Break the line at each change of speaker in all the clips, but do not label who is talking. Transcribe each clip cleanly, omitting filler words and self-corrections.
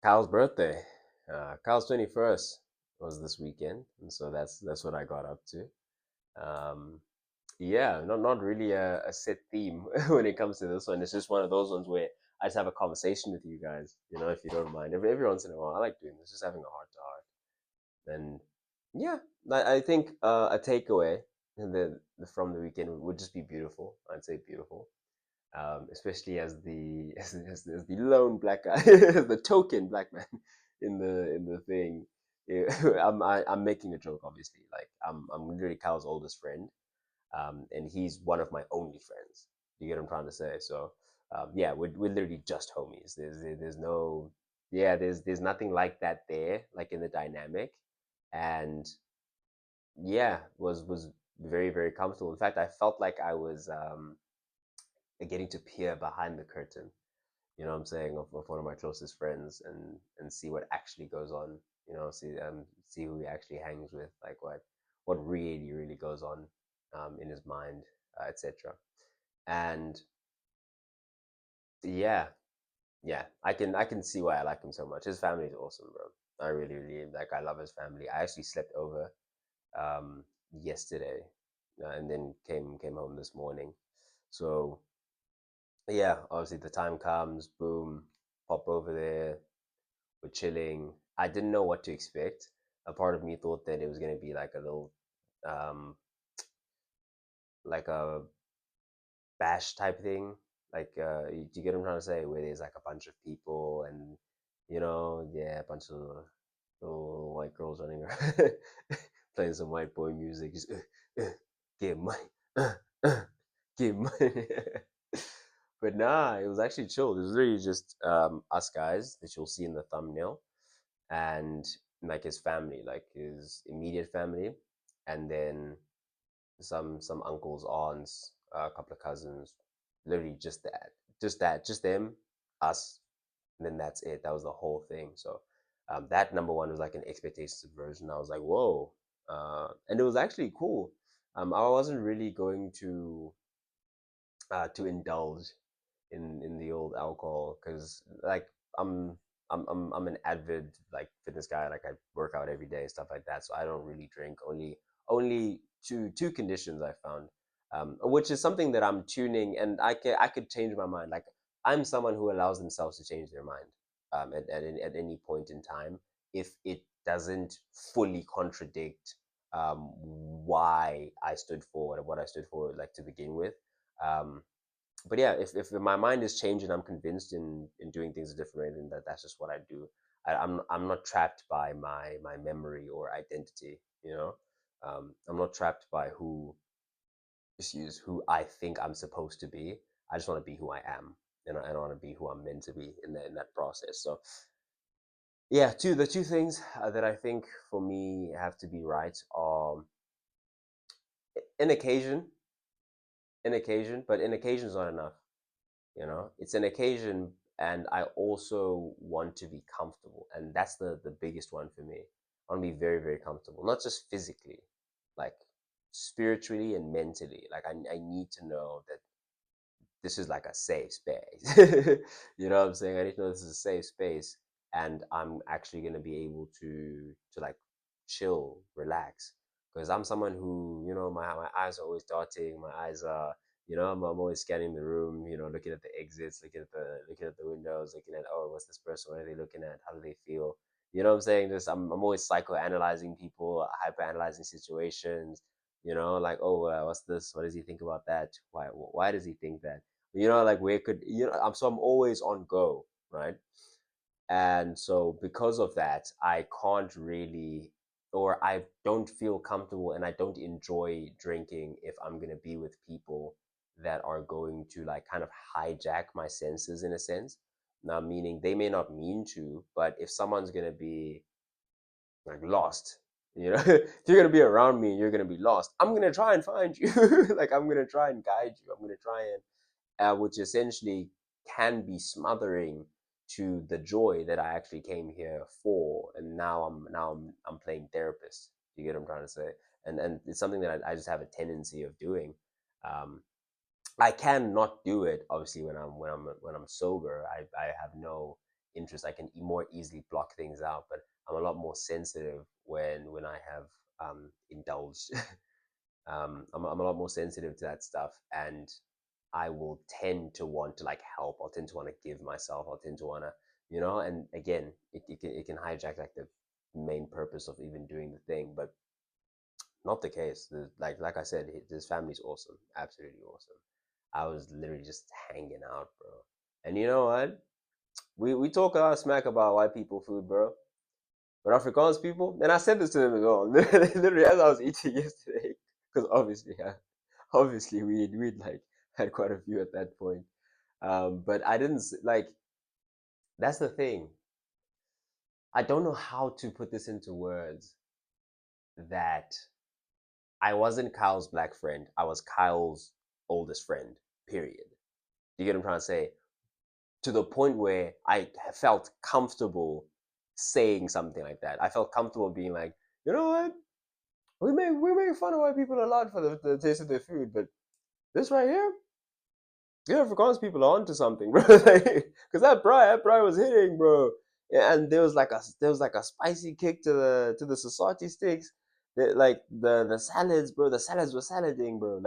Kyle's birthday. Kyle's 21st was this weekend, and so that's what I got up to. Um, yeah, not really a set theme when it comes to this one. It's just one of those ones where I just have a conversation with you guys, if you don't mind. Every once in a while, I like doing this, just having a heart to heart. And yeah, I think a takeaway from the weekend would just be beautiful. I'd say beautiful, especially as the as the lone black guy, the token black man in the thing. Yeah, I'm making a joke, obviously. Like I'm literally Kyle's oldest friend, and he's one of my only friends. You get what I'm trying to say? So yeah, we're literally just homies. There's no yeah, there's nothing like that there, like in the dynamic, and yeah, was very very comfortable. In fact, I felt like I was getting to peer behind the curtain, you know what I'm saying, of one of my closest friends, and see what actually goes on, see who he actually hangs with, like what really really goes on in his mind, etc. And yeah, yeah, I can see why I like him so much. His family is awesome, bro. I really really like. I love his family. I actually slept over yesterday, and then came home this morning. So yeah, obviously the time comes, boom, pop over there. We're chilling. I didn't know what to expect. A part of me thought that it was gonna be like a little, um, like a bash type thing. Like, do you get what I'm trying to say? Where there's like a bunch of people and, yeah, a bunch of little white girls running around playing some white boy music, just get money, uh, get money. But nah, it was actually chill. It was really just us guys that you'll see in the thumbnail, and like his family, like his immediate family, and then some uncles, aunts, a couple of cousins, literally just them, us, and then that's it. That was the whole thing. So that number one was like an expectation subversion. I was like, whoa, and it was actually cool. I wasn't really going to indulge in the old alcohol because like I'm I'm an avid like fitness guy. Like I work out every day, stuff like that. So I don't really drink. Only two conditions I found, which is something that I'm tuning, and I could change my mind. Like I'm someone who allows themselves to change their mind at any point in time if it doesn't fully contradict why I stood for what I stood for, like to begin with. Um, but yeah, if my mind is changed and I'm convinced in doing things a different way, then that's just what I do. I'm not trapped by my memory or identity. I'm not trapped by who I think I'm supposed to be. I just want to be who I am, and I want to be who I'm meant to be in that process. So yeah, the two things that I think for me have to be right are an occasion, but an occasion is not enough. It's an occasion, and I also want to be comfortable, and that's the biggest one for me. I want to be very very comfortable, not just physically, like spiritually and mentally. Like I need to know that this is like a safe space. You know what I'm saying? I need to know this is a safe space, and I'm actually gonna be able to like chill, relax. Because I'm someone who, my eyes are always darting. My eyes are, I'm always scanning the room. Looking at the exits, looking at the windows, looking at, oh, what's this person? What are they looking at? How do they feel? You know what I'm saying? Just I'm always psychoanalyzing people, hyperanalyzing situations. Like, oh, what's this? What does he think about that? Why does he think that? Like where could I'm always on go, right? And so because of that, I can't really, or I don't feel comfortable and I don't enjoy drinking if I'm going to be with people that are going to like kind of hijack my senses in a sense. Now, meaning they may not mean to, but if someone's going to be like lost, if you're going to be around me and you're going to be lost, I'm going to try and find you. Like I'm going to try and guide you. I'm going to try and which essentially can be smothering to the joy that I actually came here for. And now I'm playing therapist. You get what I'm trying to say? And it's something that I just have a tendency of doing. Um, I can not do it obviously when I'm sober. I have no interest. I can more easily block things out, but I'm a lot more sensitive when I have indulged. I'm a lot more sensitive to that stuff, and I will tend to want to like help. I'll tend to want to give myself. I'll tend to want to, and again, it can hijack like the main purpose of even doing the thing, but not the case. Like I said, this family's awesome, absolutely awesome. I was literally just hanging out, bro. And you know what? We talk a lot of smack about white people food, bro. But Afrikaans people, and I said this to them as well, literally as I was eating yesterday, because obviously we'd like had quite a few at that point. But I didn't like. That's the thing. I don't know how to put this into words. That I wasn't Kyle's black friend. I was Kyle's oldest friend. Period. You get what I'm trying to say? To the point where I felt comfortable saying something like that. I felt comfortable being like, you know what? We make fun of white people a lot for the taste of their food, but this right here, yeah, Afrikaans people are onto something, bro. Because that braai was hitting, bro. Yeah, and there was like a spicy kick to the society sticks. Like the salads, bro. The salads were salading, bro.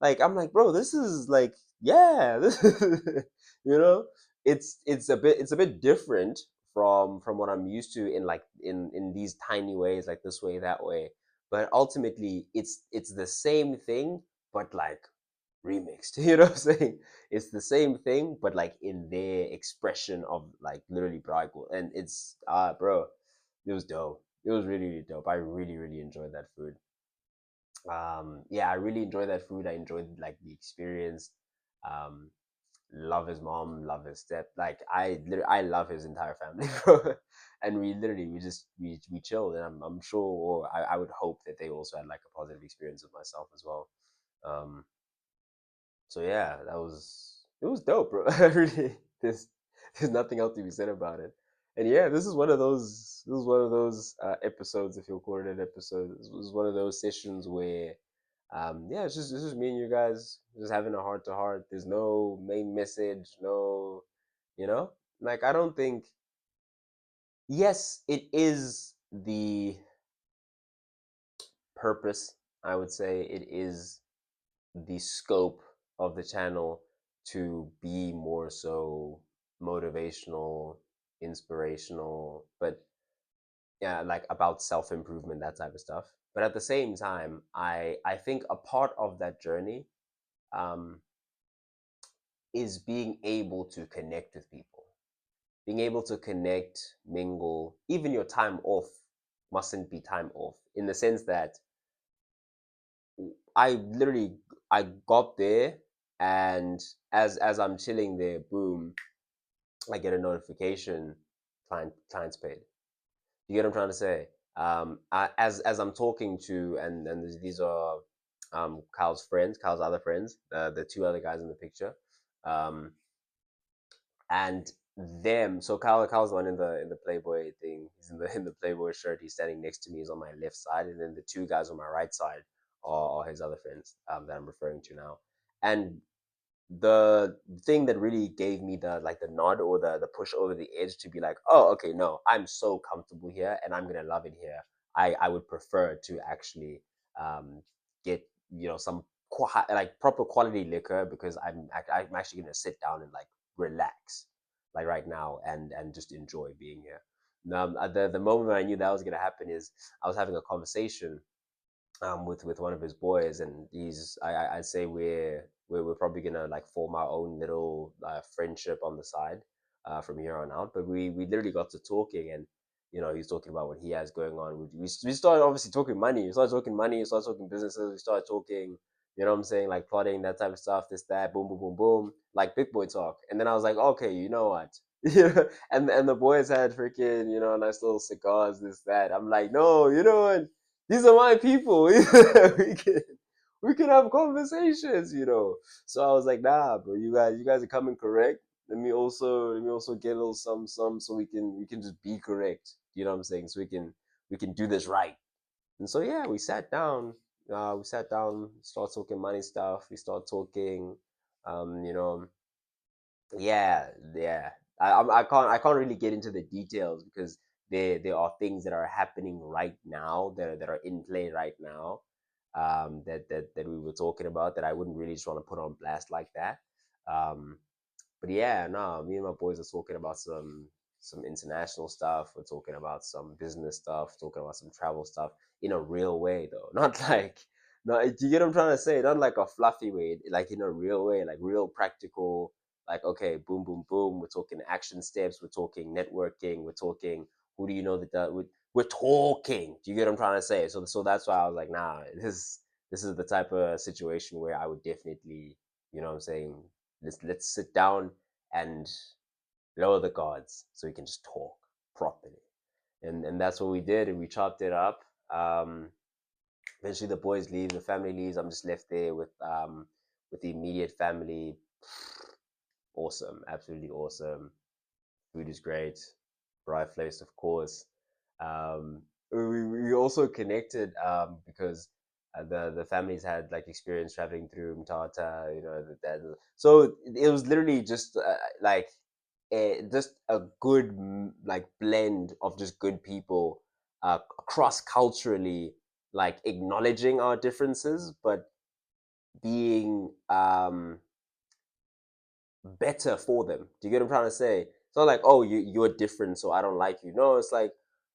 I'm like, bro, this is like, yeah, this you know, it's a bit different from what I'm used to in like in these tiny ways, like this way, that way. But ultimately, it's the same thing, but like remixed. You know what I'm saying? It's the same thing, but like in their expression of like literally Brago. And it's bro, it was dope. It was really, really dope. I really, really enjoyed that food. Yeah, I really enjoyed that food. I enjoyed like the experience. Um, love his mom, love his step. Like I love his entire family, bro. And we chilled, and I'm sure, or I would hope that they also had like a positive experience with myself as well. Um, so yeah, it was dope, bro. Really, there's nothing else to be said about it. And yeah, this is one of those episodes, if you'll call it an episode. This was one of those sessions where, yeah, it's just me and you guys just having a heart to heart. There's no main message, no, you know, like I don't think. Yes, it is the purpose. I would say it is the scope of the channel to be more so motivational, inspirational, but yeah, like about self improvement, that type of stuff. But at the same time, I think a part of that journey um, is being able to connect with people, being able to connect, mingle. Even your time off mustn't be time off, in the sense that I literally I got there, and as I'm chilling there, boom, I get a notification, client's paid. You get what I'm trying to say? As I'm talking to, and these are Kyle's friends, Kyle's other friends, the two other guys in the picture, um, and them. So Kyle's the one in the Playboy thing. He's in the Playboy shirt. He's standing next to me. He's on my left side, and then the two guys on my right side are his other friends that I'm referring to now. And the thing that really gave me the nod, or the push over the edge to be like, oh, okay, no, I'm so comfortable here and I'm gonna love it here. I would prefer to actually get some like proper quality liquor, because I'm actually gonna sit down and like relax like right now, and just enjoy being here. Now, the moment when I knew that was gonna happen is I was having a conversation with one of his boys, and I'd say we're probably gonna like form our own little friendship on the side from here on out. But we literally got to talking, and he's talking about what he has going on. We started obviously talking money. We started talking money. We started talking businesses. We started talking. You know what I'm saying? Like plotting, that type of stuff, this, that, boom, boom, boom, boom, like big boy talk. And then I was like, okay, you know what? And the boys had freaking, nice little cigars, this, that. I'm like, no, you know what? These are my people. we can have conversations. So I was like, nah, bro, you guys are coming correct. Let me also get a little some so we can just be correct. You know what I'm saying? So we can do this right. And so yeah, we sat down, start talking money stuff. We start talking, um, you know, yeah, yeah. I can't really get into the details because there are things that are happening right now that are in play right now, that we were talking about that I wouldn't really just want to put on blast like that. Um, but yeah, no, me and my boys are talking about some international stuff. We're talking about some business stuff, talking about some travel stuff in a real way though. Not like no, do you get what I'm trying to say? Not like a fluffy way, like in a real way, like real practical, like okay, boom, boom, boom. We're talking action steps, we're talking networking, we're talking who do you know that we're talking. Do you get what I'm trying to say? So that's why I was like, nah, this is the type of situation where I would definitely, you know what I'm saying, let's sit down and lower the guards so we can just talk properly. And that's what we did, and we chopped it up. Eventually, the boys leave, the family leaves. I'm just left there with the immediate family. Awesome, absolutely awesome. Food is great. Bright place, of course. We also connected because the families had like experience traveling through Mtata, you know, so it was literally just like just a good like blend of just good people cross culturally, like acknowledging our differences, but being better for them. Do you get what I'm trying to say? It's not like, oh, you're different, so I don't like you. No, it's like,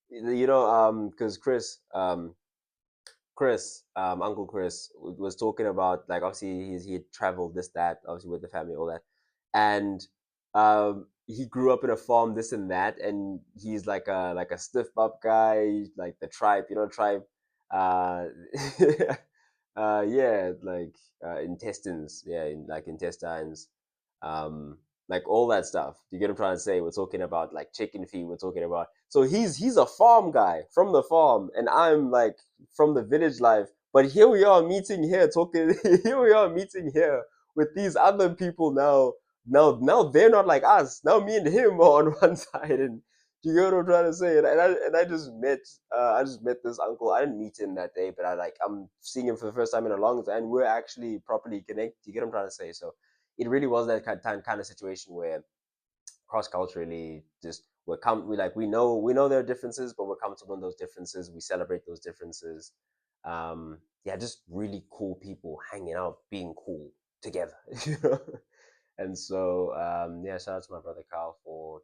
you know, because Uncle Chris was talking about like obviously he had traveled this that obviously with the family all that, and he grew up in a farm this and that, and he's like a stiff up guy like the tribe, you know, tribe, uh, yeah, like intestines, yeah, like intestines, um, like all that stuff. Do you get what I'm trying to say? We're talking about like chicken feed. We're talking about so he's a farm guy from the farm, and I'm like from the village life. But here we are meeting here, talking. Here we are meeting here with these other people now. Now they're not like us. Now me and him are on one side, and do you get what I'm trying to say? And I I just met this uncle. I didn't meet him that day, but I'm seeing him for the first time in a long time, and we're actually properly connected. Do you get what I'm trying to say? So it really was that kind of situation where cross culturally just we know there are differences, but we're comfortable in those differences. We celebrate those differences. Yeah, just really cool people hanging out, being cool together, you know. And so yeah, shout out to my brother Kyle for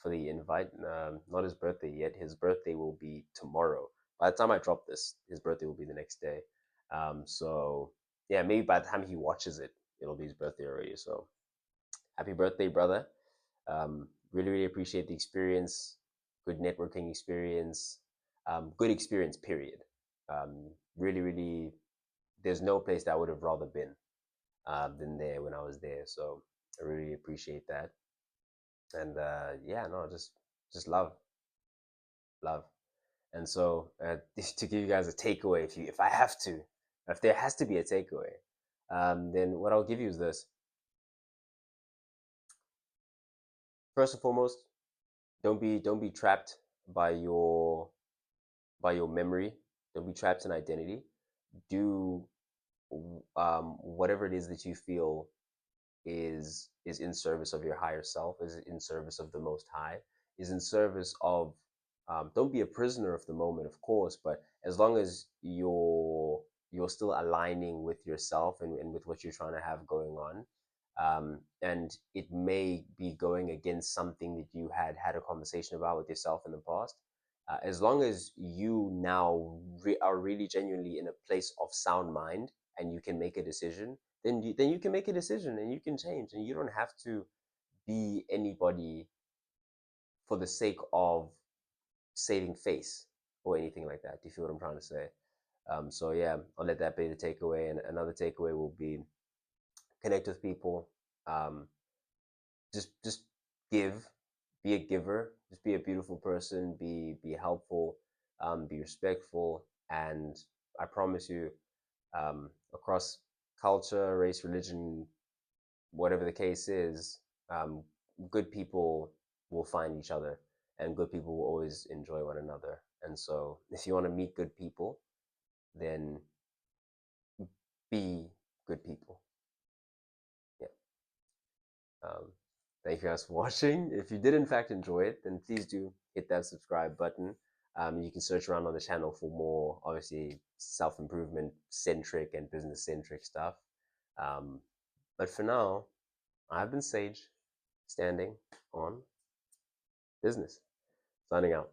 the invite. Not his birthday yet. His birthday will be tomorrow. By the time I drop this, his birthday will be the next day. So yeah, maybe by the time he watches it, it'll be his birthday already. So happy birthday, brother. Really, really appreciate the experience. Good networking experience. Good experience, period. Really, really, there's no place that I would have rather been than there when I was there. So I really appreciate that. And yeah, no, just love, love. And so to give you guys a takeaway, if I have to, if there has to be a takeaway, then what I'll give you is this. First and foremost, don't be trapped by your memory. Don't be trapped in identity. Do whatever it is that you feel is in service of your higher self, is in service of the Most High, is in service of. Don't be a prisoner of the moment, of course, but as long as you're still aligning with yourself and with what you're trying to have going on, and it may be going against something that you had a conversation about with yourself in the past. As long as you now are really genuinely in a place of sound mind and you can make a decision, then you can make a decision and you can change, and you don't have to be anybody for the sake of saving face or anything like that. Do you feel what I'm trying to say? So yeah, I'll let that be the takeaway. And another takeaway will be connect with people. Um, just give, be a giver. Just be a beautiful person. Be helpful. Be respectful. And I promise you, across culture, race, religion, whatever the case is, um, good people will find each other, and good people will always enjoy one another. And so, if you want to meet good people, then be good people. Yeah. Thank you guys for watching. If you did in fact enjoy it, then please do hit that subscribe button. You can search around on the channel for more, obviously, self-improvement centric and business centric stuff. But for now, I've been Sage, standing on business. Signing out.